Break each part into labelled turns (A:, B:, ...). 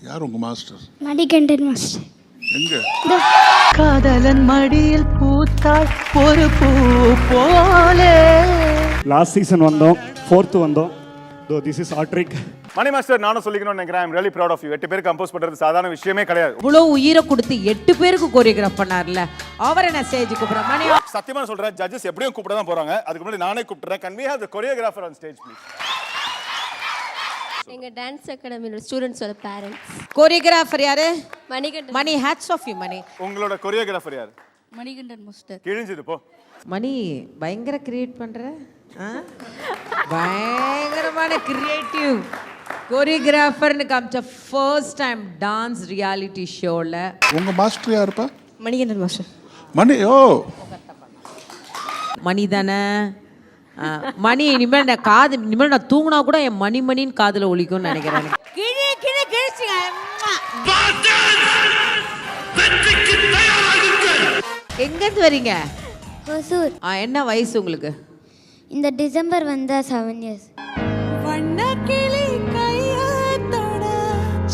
A: யார் உங்க master?
B: Manikandan master.
A: எங்க?
C: காதலன் மடியில் பூத்தாள் ஒரு பூ போலே.
D: லாஸ்ட் சீசன் வந்தோம், 4th வந்தோம். தோ this is hattrick.
E: Mani master, நானும் சொல்லிக்கணும்னு நினைக்கிறேன். I am really proud of you. 8 பேர் கம்போஸ் பண்றது சாதாரண விஷயமே கிடையாது.
F: இவ்வளவு உயிரை கொடுத்து 8 பேருக்கு கோரியோகிராஃப் பண்ணார்ல, அவர் என்ன ஸ்டேஜ் கூப்பிடுற மணி?
E: சத்தியமா சொல்றேன், ஜட்ஜஸ் எப்படியும் கூப்பிட தான் போறாங்க. அதுக்கு முன்னாடி நானே கூப்பிடுறேன். Can we have the choreographer on stage please?
G: எங்க டான்ஸ் அகாடமியோட ஸ்டூடண்ட்ஸோட பேரண்ட்ஸ்.
F: கோரியோகிராஃபர் யாரு?
G: Manikandan.
F: Mani, hats off you மணி.
E: உங்களோட கொரியோகிராஃபர் யார்?
G: மணிகண்டன் மாஸ்டர்.
E: கிழிஞ்சது போ.
F: மணி பயங்கர கிரியேட் பண்ற, பயங்கரமான கிரியேட்டிவ் கோரியோகிராஃபர்னு காமிச்ச ஃபர்ஸ்ட் டைம் டான்ஸ் ரியாலிட்டி ஷோல.
A: உங்க மாஸ்டர் யாருப்பா?
G: மணிகண்டன் மாஸ்டர்.
A: மணி. ஓ
F: மணி தானே? மணி இனிமேல் நான் தூங்கினா கூட என் மணின்னு காதுல ஒலிக்கும்னு நினைக்கிறேன். எங்கேருந்து வரீங்க?
B: ஹொசூர்.
F: என்ன வயசு உங்களுக்கு?
B: இந்த டிசம்பர் வந்தா 7 இயர்ஸ்.
C: வண்ணக்கிளி கையத்தோட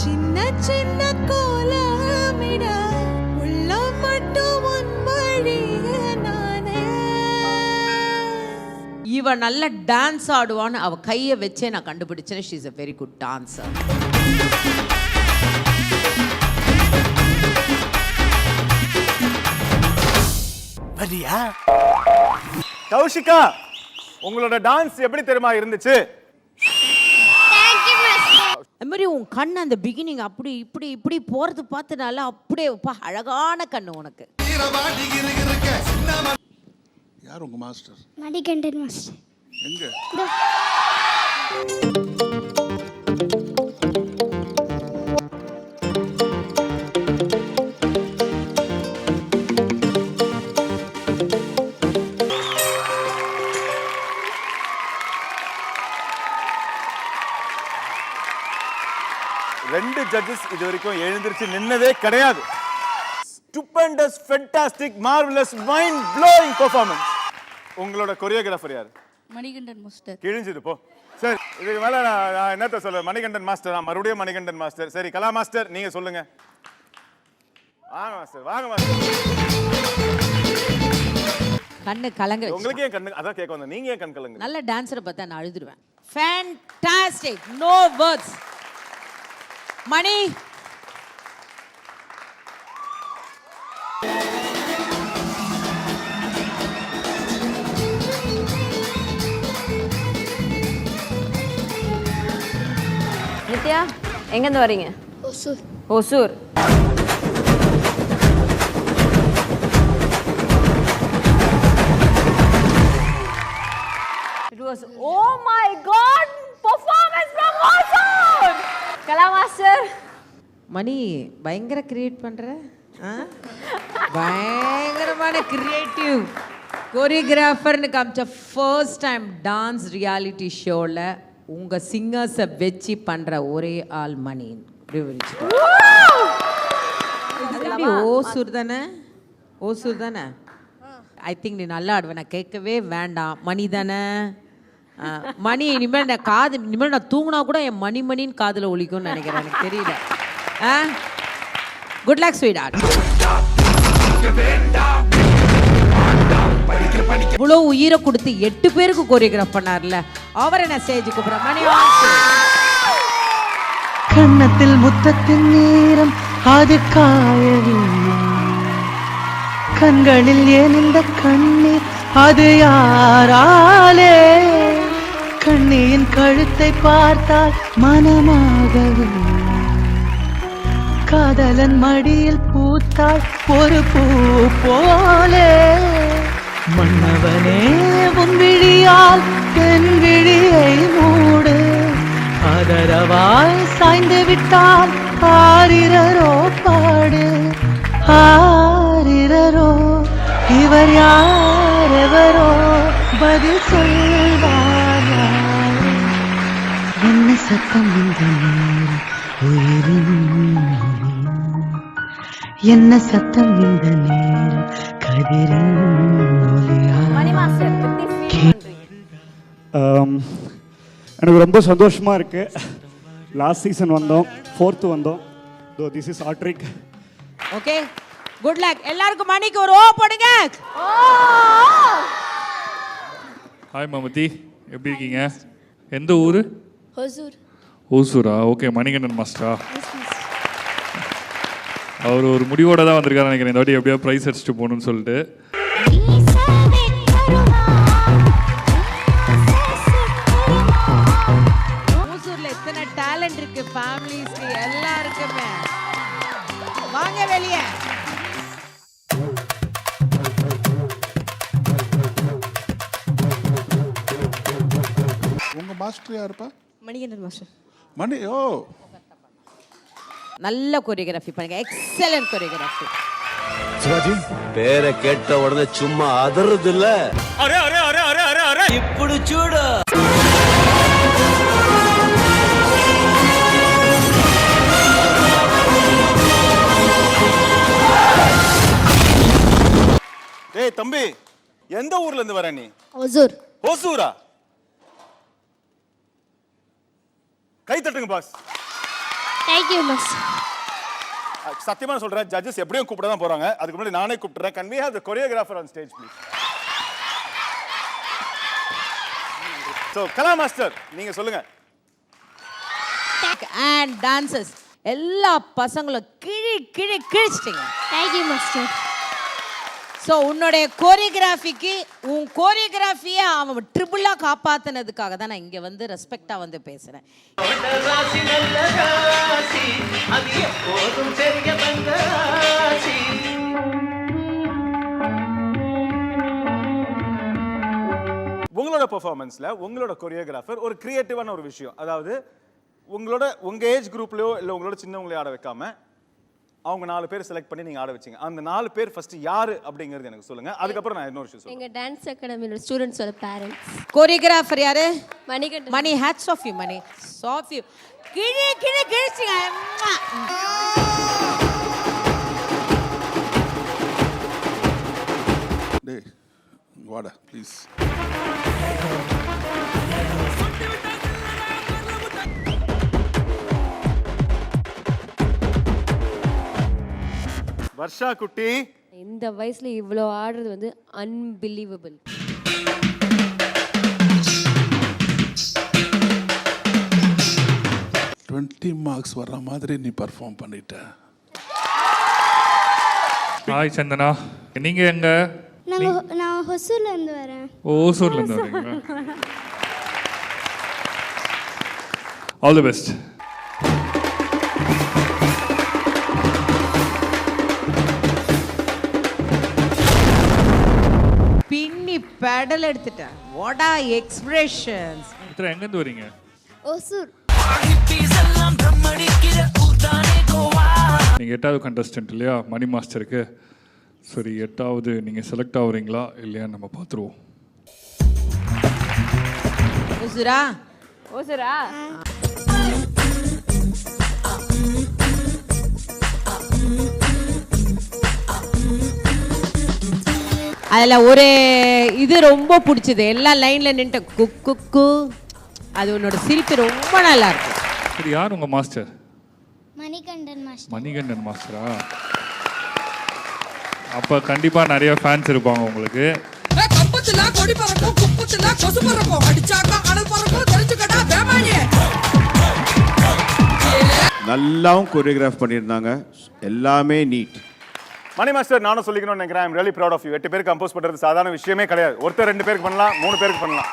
C: சின்ன சின்ன கோலமிட உள்ளம் மட்டும் உன்மொழிய நானே.
F: இவ நல்ல டான்ஸ் ஆடுவான்னு அவ கையை வச்சே நான் கண்டுபிடிச்சேன். She is a very good dancer.
C: வரியா?
E: கௌஷிகா, உங்களோட டான்ஸ் எப்படி தெரியுமா இருந்துச்சு?
F: அது மாதிரி உன் கண் அந்த பிகினிங் அப்படி இப்படி இப்படி போறது பார்த்தனால அப்படியே அழகான கண்ணு உனக்கு.
A: யார் உங்க மாஸ்டர்?
B: மணிகண்டன் மாஸ்டர்.
A: எங்க?
E: ரெண்டு ஜட்ஜஸ் இது வரைக்கும் எழுந்திருச்சு நின்னதே கிடையாது. Stupendous, fantastic, marvellous, mind blowing performance. உங்களோட கொரியோகிராஃபர் யார்?
G: மணிகண்டன் மாஸ்டர்.
E: கிழிஞ்சது போ. சரி, இதுக்கு மேல நான் என்னத்த சொல்ல? மணிகண்டன் மாஸ்டர் தான், மறுபடியும் மணிகண்டன் மாஸ்டர். சரி, கலா மாஸ்டர் நீங்க சொல்லுங்க. வாங்க மாஸ்டர், வாங்க மாஸ்டர்.
F: கண்ணு கலங்க.
E: உங்களுக்கு ஏன் கண்ணு? அதான் கேட்க வந்தேன், நீங்க ஏன் கண் கலங்க?
F: நல்ல டான்ஸரை பார்த்தா நான் அழுதுருவேன். Fantastic, no words. Mani
G: Nithya, எங்கேருந்து வரீங்க?
B: Hosur.
G: Osur. It was, oh my God, performance from Osur. Kala master.
F: Mani பயங்கர கிரியேட் பண்ற, பயங்கரமான கிரியேட்டிவ் கோரியோகிராஃபர்னு காமிச்ச ஃபர்ஸ்ட் டைம் டான்ஸ் ரியாலிட்டி ஷோல உங்க சிங்கர்ஸை வச்சு பண்ற ஒரே ஆள் மணி. ஓசூர் தானே? ஓசூர் தானே? ஐ திங்க் நீ நல்லா ஆடுவேன், நான் கேட்கவே வேண்டாம். மணி தானே? மணி இனிமேல் நான் தூங்கினா கூட என் மணின்னு காதுல ஒலிக்கும்னு நினைக்கிறேன். எனக்கு தெரியல. Good luck sweet art. இவ்வளோ உயிரை கொடுத்து 8 பேருக்கு கோரியோகிராஃப் பண்ணார்ல, அவர் என்ன ஸ்டேஜ் கூப்பிடுற மணி?
C: கண்ணத்தில் முத்தத்தின் நேரம் அது காயவில்லை. கண்களில் ஏன் இந்த கண்ணீர் அது யாராலே? கண்ணியின் கழுத்தை பார்த்தால் மனமாகவில்லை. காதலன் மடியில் பூத்தாள் ஒரு பூ போலே. மன்னவனே உன் விழியால் என் விழியை மூடு. ஆதரவாய் சாய்ந்து விட்டால் ஆரிரரோ பாடு. ஆரிரரோ இவர் யாரெவரோ பதில் சொல்வார். என்ன சத்தம் இந்த நேரம் உயிரின்? என்ன சத்தம் இந்த நேரம் கதிரின் ஒலியா?
G: மணி மாஸ்டர், எப்படி ஃபீல் பண்றீங்க?
D: எனக்கு ரொம்ப சந்தோஷமாக இருக்குது. லாஸ்ட் சீசன் வந்தோம், 4th வந்தோம். Though this is our trick.
F: Okay good luck. எல்லாருக்கும் மணிக்கு ஒரு ஓ போடுங்க.
H: ஹாய் மமதி, எப்படி இருக்கீங்க? எந்த ஊர்?
B: ஹொசூர்.
H: ஓசூரா? ஓகே, மணிகண்டன் மாஸ்டரா? அவர் ஒரு முடிவோட தான் வந்திருக்காரு நினைக்கிறேன், இந்த வாட்டி எப்படியா ப்ரைஸ் அடிச்சுட்டு போகணும்னு சொல்லிட்டு.
F: ஓசூர்ல எத்தனை டேலண்ட் இருக்கு, ஃபேமிலிஸ்க்கு எல்லாருக்குமே. வாங்க வெளியே.
A: உங்க மாஸ்டர் யாருப்பா?
B: மணிகண்டன் மாஸ்டர்.
A: மணி ஓ
F: நல்ல கொரியோகிராஃபி பண்ணுங்க, எக்ஸலன்ட் கொரியோகிராஃபி.
I: பேரை கேட்ட உடனே சும்மா அதறது இல்ல. இப்படி சூடு.
E: ஏய் தம்பி, எந்த ஊர்ல இருந்து வர நீ?
B: ஹொசூர்.
E: ஓசூரா? கை தட்டுங்க பாஸ்.
B: Thank you master.
E: சத்தியமா சொல்றேன், ஜட்ஜஸ் எப்படியும் கூப்பிட தான் போறாங்க. அதுக்கு முன்னாடி நானே கூப்பிடுறேன். Can we have the choreographer on stage please? So Kala master, நீங்க சொல்லுங்க.
F: அண்ட் டான்சர்ஸ் எல்லா பசங்களும் கிழிச்சிட்டீங்க.
B: Thank you master.
F: ஸோ உன்னுடைய கோரியோகிராஃபிக்கு உன் கோரியோகிராஃபியை அவன் ட்ரிபிளாக காப்பாற்றினதுக்காக தான் நான் இங்கே வந்து ரெஸ்பெக்டாக வந்து பேசுகிறேன்.
E: உங்களோட பெர்ஃபார்மன்ஸ்ல உங்களோட கொரியோகிராஃபர் ஒரு கிரியேட்டிவான ஒரு விஷயம், அதாவது உங்க ஏஜ் குரூப்லயோ இல்லை உங்களோட சின்னவங்களே ஆட வைக்காம அவங்க 4 பேர் செலக்ட் பண்ணி நீங்க ஆட வச்சீங்க. அந்த 4 பேர் ஃபர்ஸ்ட் யாரு அப்படிங்கிறது எனக்கு சொல்லுங்க. அதுக்கப்புறம் நான் இன்னொரு விஷயம் சொல்றேன்.
B: எங்க டான்ஸ் அகாடமியோட ஸ்டூடண்ட்ஸோட பேரண்ட்ஸ்.
F: கோரியோகிராஃபர் யாரு?
B: Manikandan.
F: Mani, hats off you Mani, off you. கிழிச்சிங்க.
A: டேய் வாடா ப்ளீஸ்.
E: வர்ஷா குட்டி,
G: இந்த வயசுல இவ்வளோ ஆடுறது வந்து அன்பிலீவபிள்.
A: மார்க்ஸ் வர்ற மாதிரி நீ பர்ஃபார்ம் பண்ணிட்ட.
H: ஹாய் சந்தனா, நீங்க எங்க?
B: நான் ஹொசூர்ல இருந்து வரேன்.
H: ஓசூர்ல இருந்து வரீங்களா? All the best.
F: பின்னி பெடல் எடுத்துட்டேன். What are expressions.
H: இத்தனை எங்க இருந்து வரீங்க?
B: ஹொசூர்.
H: நீங்க 8வது கண்டஸ்டன்ட் இல்லையா மணி மாஸ்டருக்கு? சரி, 8வது நீங்க செலக்ட் ஆகுறீங்களா இல்லையா நம்ம பார்த்துருவோம்.
F: ஓசூரா?
G: ஓசூரா?
F: அதில் ஒரு இது ரொம்ப பிடிச்சது, எல்லா லைனில் நின்று குக்கு. அது உன்னோட சிரிப்பு ரொம்ப நல்லா இருக்கு.
H: சரி, யார் உங்க மாஸ்டர்?
B: மணிகண்டன் மாஸ்டர்.
H: மணிகண்டன் மாஸ்டரா? அப்போ கண்டிப்பாக நிறைய ஃபேன்ஸ் இருப்பாங்க உங்களுக்கு.
J: நல்லாவும் கொரியோகிராஃப் பண்ணியிருந்தாங்க, எல்லாமே நீட்.
E: மணி மாஸ்டர், நானும் சொல்லிக்கணும்னு நினைக்கிறேன். I am really proud of you. 8 பேருக்கு கம்போஸ் பண்றது சாதாரண விஷயமே கிடையாது. ஒருத்தர் 2 பேருக்கு பண்ணலாம், 3 பேருக்கு பண்ணலாம்.